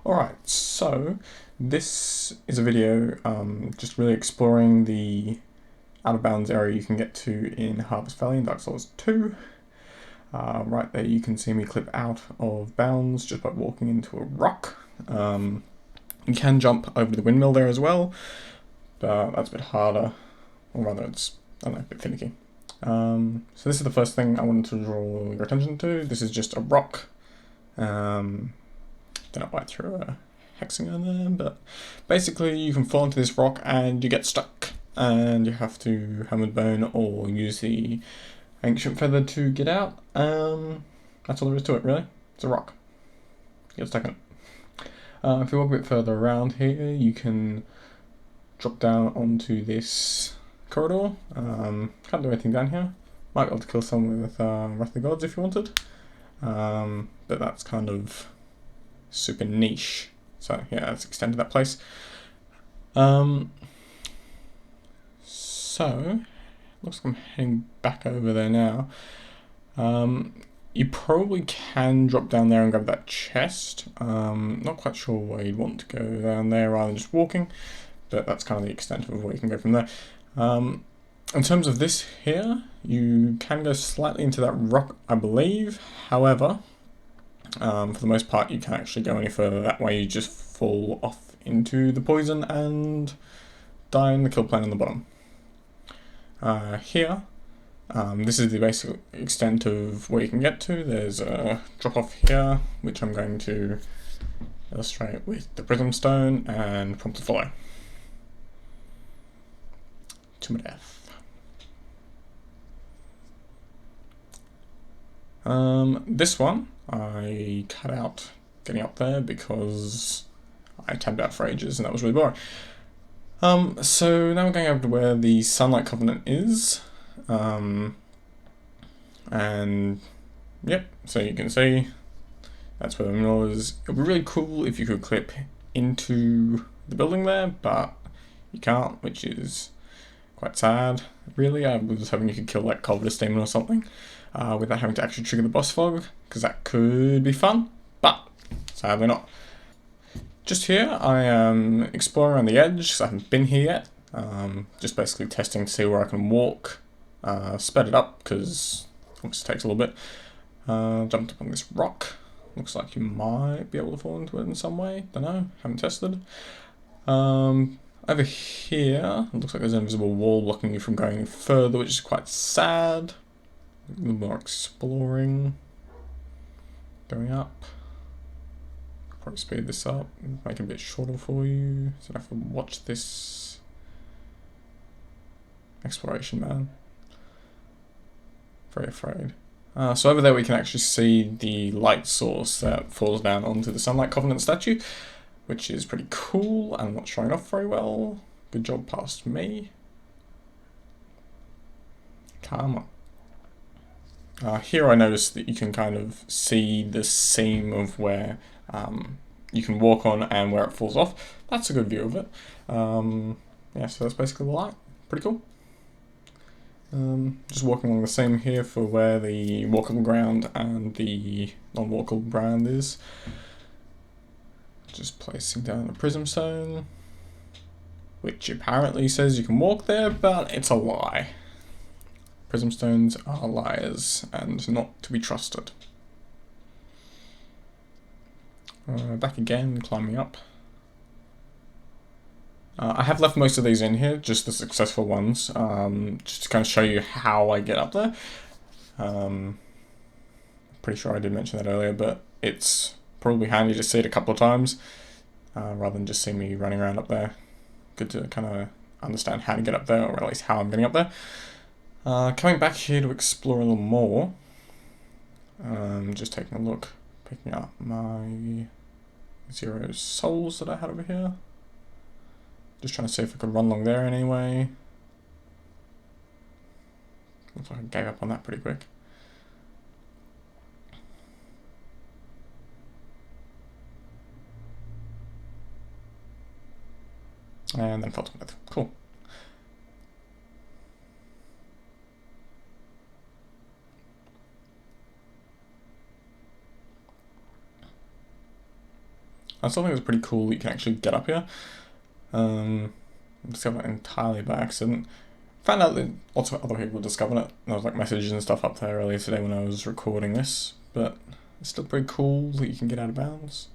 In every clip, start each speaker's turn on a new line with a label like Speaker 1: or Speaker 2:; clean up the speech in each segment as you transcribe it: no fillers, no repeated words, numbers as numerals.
Speaker 1: Alright, so this is a video just really exploring the out of bounds area you can get to in Harvest Valley in Dark Souls 2. Right there you can see me clip out of bounds just by walking into a rock. You can jump over the windmill there as well, but that's a bit harder, or rather it's, I don't know, a bit finicky. So this is the first thing I wanted to draw your attention to. This is just a rock. Don't know why I threw a hexagon there, but basically you can fall into this rock and you get stuck, and you have to hammer the bone or use the ancient feather to get out. That's all there is to it, really. It's a rock. You get stuck in it. If you walk a bit further around here, you can drop down onto this corridor. Can't do anything down here. Might be able to kill someone with Wrath of the Gods if you wanted. But that's kind of super niche. So yeah, let's extend to that place. So looks like I'm heading back over there now. You probably can drop down there and grab that chest. Not quite sure why you'd want to go down there rather than just walking, but that's kind of the extent of where you can go from there. In terms of this here, you can go slightly into that rock, I believe. However, for the most part, you can't actually go any further. That way you just fall off into the poison and die in the kill plane on the bottom. Here, this is the basic extent of where you can get to. There's a drop off here, which I'm going to illustrate with the prism stone and prompt to follow. To my death. This one I cut out getting up there because I tabbed out for ages and that was really boring. So now we're going over to where the Sunlight Covenant is. And yep, so you can see that's where the mineral is. It would be really cool if you could clip into the building there, but you can't, which is quite sad. Really, I was hoping you could kill like Covetous Demon or something without having to actually trigger the boss fog, because that could be fun, but sadly not. Just here, I am exploring around the edge, because I haven't been here yet. Just basically testing to see where I can walk. Sped it up, because it obviously takes a little bit. Jumped up on this rock. Looks like you might be able to fall into it in some way. Don't know, haven't tested. Over here, it looks like there's an invisible wall blocking you from going any further, which is quite sad. A little more exploring. Going up. Probably speed this up, make it a bit shorter for you, so I have to watch this exploration, man. Very afraid. So over there we can actually see the light source that falls down onto the Sunlight Covenant statue, which is pretty cool and not showing off very well. Good job past me. Come on. Here I noticed that you can kind of see the seam of where you can walk on and where it falls off. That's a good view of it. Yeah, so that's basically the light. Pretty cool. Just walking along the seam here for where the walkable ground and the non-walkable ground is. Just placing down the prism stone, which apparently says you can walk there, but it's a lie. Prism stones are liars and not to be trusted. Back again, climbing up. I have left most of these in here, just the successful ones, just to kind of show you how I get up there. Pretty sure I did mention that earlier, but it's probably handy to see it a couple of times, rather than just see me running around up there. Good to kind of understand how to get up there, or at least how I'm getting up there. Coming back here to explore a little more, just taking a look, picking up my 0 souls that I had over here. Just trying to see if I could run along there anyway. Looks like I gave up on that pretty quick. And then fell to death. Cool. I still think it's pretty cool that you can actually get up here. Discovered it entirely by accident. Found out that lots of other people discovered it. There was like messages and stuff up there earlier today when I was recording this, but it's still pretty cool that you can get out of bounds.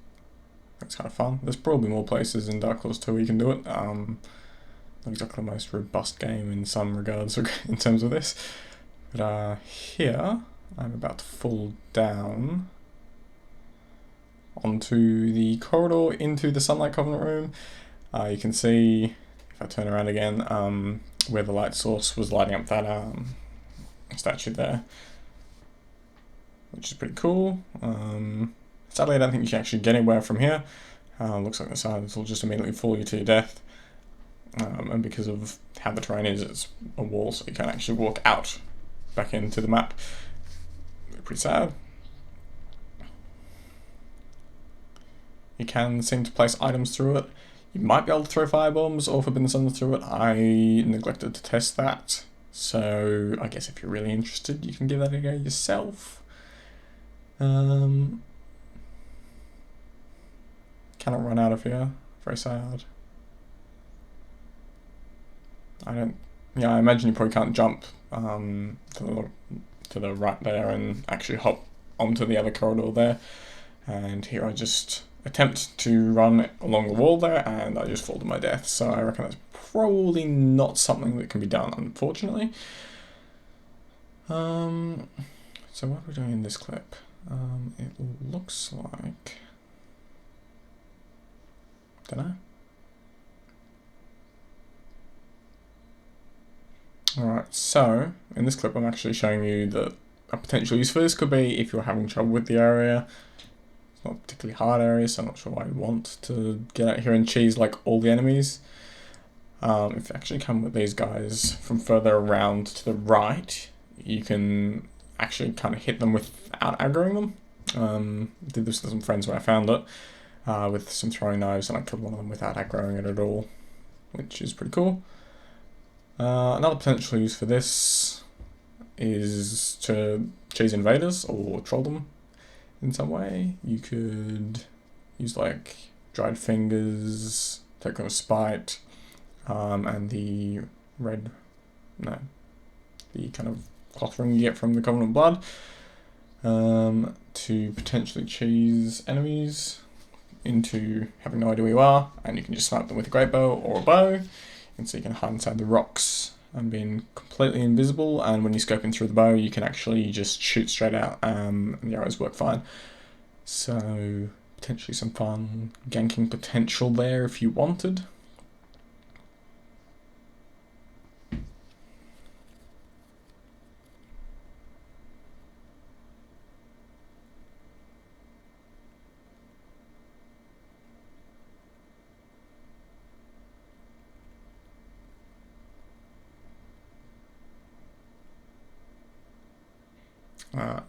Speaker 1: It's kind of fun. There's probably more places in Dark Souls 2 where you can do it. Not exactly the most robust game in some regards in terms of this. But here, I'm about to fall down onto the corridor into the Sunlight Covenant room. You can see, if I turn around again, where the light source was lighting up that statue there, which is pretty cool. Sadly, I don't think you can actually get anywhere from here. Looks like the sides will just immediately fall you to your death. And because of how the terrain is, it's a wall, so you can't actually walk out back into the map. Pretty sad. You can seem to place items through it. You might be able to throw firebombs or forbidden suns through it. I neglected to test that, so I guess if you're really interested, you can give that a go yourself. Cannot run out of here. Very sad. I imagine you probably can't jump to the right there and actually hop onto the other corridor there. And here I just attempt to run along the wall there, and I just fall to my death. So I reckon that's probably not something that can be done, unfortunately. So what are we doing in this clip? It looks like... Dunno. Alright, so in this clip I'm actually showing you that a potential use for this could be if you're having trouble with the area. It's not a particularly hard area, so I'm not sure why you want to get out here and cheese like all the enemies. If you actually come with these guys from further around to the right, you can actually kind of hit them without aggroing them. Did this with some friends when I found it, with some throwing knives, and I killed one of them without aggroing it at all, which is pretty cool. Another potential use for this is to chase invaders or troll them in some way. You could use like dried fingers, take them with spite, and the kind of cloth ring you get from the Covenant blood, to potentially cheese enemies into having no idea where you are, and you can just snipe them with a great bow or a bow. And so you can hide inside the rocks and being completely invisible, and when you're scoping through the bow you can actually just shoot straight out, and the arrows work fine. So potentially some fun ganking potential there if you wanted.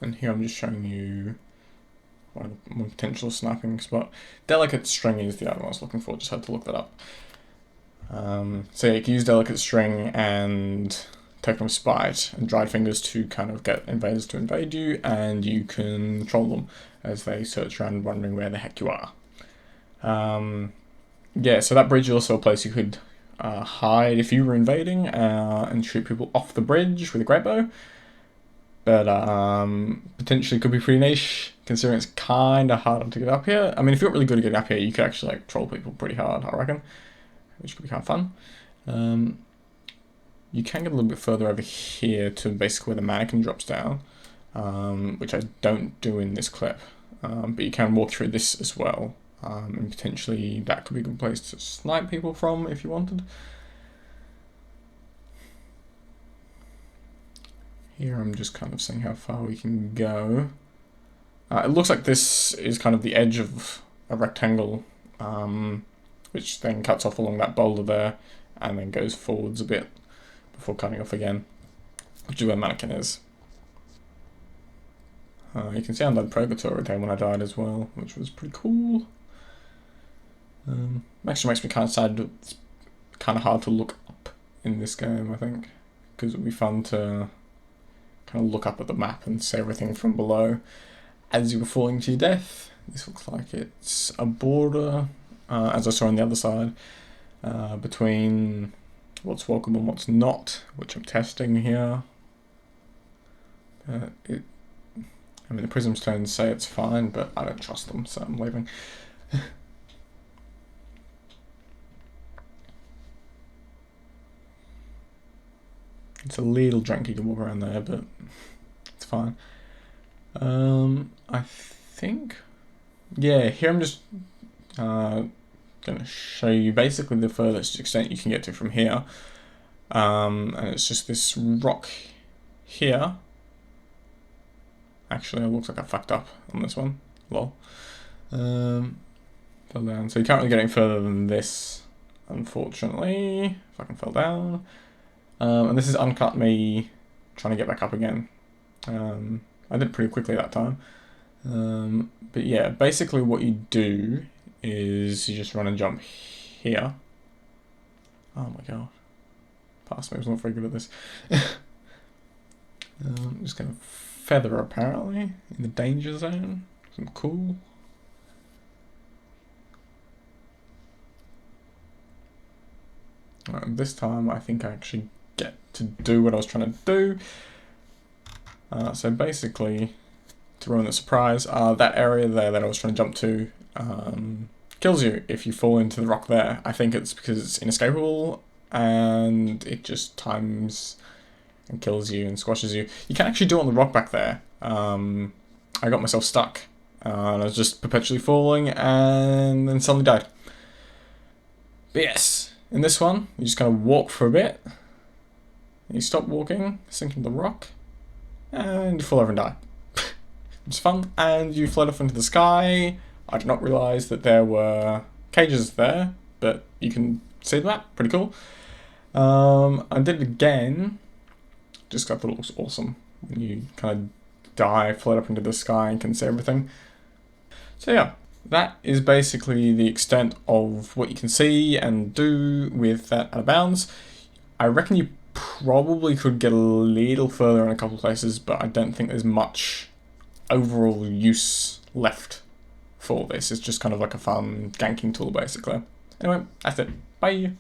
Speaker 1: And here I'm just showing you one potential sniping spot. Delicate String is the other one I was looking for, just had to look that up. So yeah, you can use Delicate String and take them spite and dried fingers to kind of get invaders to invade you, and you can troll them as they search around wondering where the heck you are. Yeah, so that bridge is also a place you could hide if you were invading, and shoot people off the bridge with a great bow. But potentially could be pretty niche, considering it's kind of hard to get up here. I mean, if you're really good at getting up here, you could actually like troll people pretty hard, I reckon, which could be kind of fun. You can get a little bit further over here to basically where the mannequin drops down, which I don't do in this clip, but you can walk through this as well, and potentially that could be a good place to snipe people from if you wanted. Here I'm just kind of seeing how far we can go. It looks like this is kind of the edge of a rectangle, which then cuts off along that boulder there, and then goes forwards a bit before cutting off again, which is where Mannequin is. You can see I died Purgatory there when I died as well, which was pretty cool. Actually makes me kind of sad that it's kind of hard to look up in this game, I think, because it would be fun to kind of look up at the map and see everything from below as you were falling to your death. this looks like it's a border, as I saw on the other side, between what's welcome and what's not, which I'm testing here. I mean, the prism stones say it's fine, but I don't trust them, so I'm leaving. It's a little janky to walk around there, but it's fine. I think, yeah, here I'm just going to show you basically the furthest extent you can get to from here. And it's just this rock here. Actually, it looks like I fucked up on this one. Lol. Fell down. So you can't really get any further than this, unfortunately. Fucking fell down. And this has uncut me trying to get back up again. I did it pretty quickly that time. But yeah, basically what you do is you just run and jump here. Oh my god. Past me was not very good at this. I'm just going to feather apparently in the danger zone. Some cool. This time I think I actually get to do what I was trying to do. So basically, to ruin the surprise, that area there that I was trying to jump to kills you if you fall into the rock there. I think it's because it's inescapable and it just times and kills you and squashes you. You can actually do it on the rock back there. I got myself stuck and I was just perpetually falling and then suddenly died. But yes, in this one, you just kind of walk for a bit. You stop walking, sink into the rock, and you fall over and die. It's fun, and you float off into the sky. I did not realise that there were cages there, but you can see the map. Pretty cool. I did it again, just because I thought it looks awesome when you kind of die, float up into the sky, and can see everything. So yeah, that is basically the extent of what you can see and do with that out of bounds. I reckon you probably could get a little further in a couple of places, but I don't think there's much overall use left for this. It's just kind of like a fun ganking tool, basically. Anyway, that's it. Bye!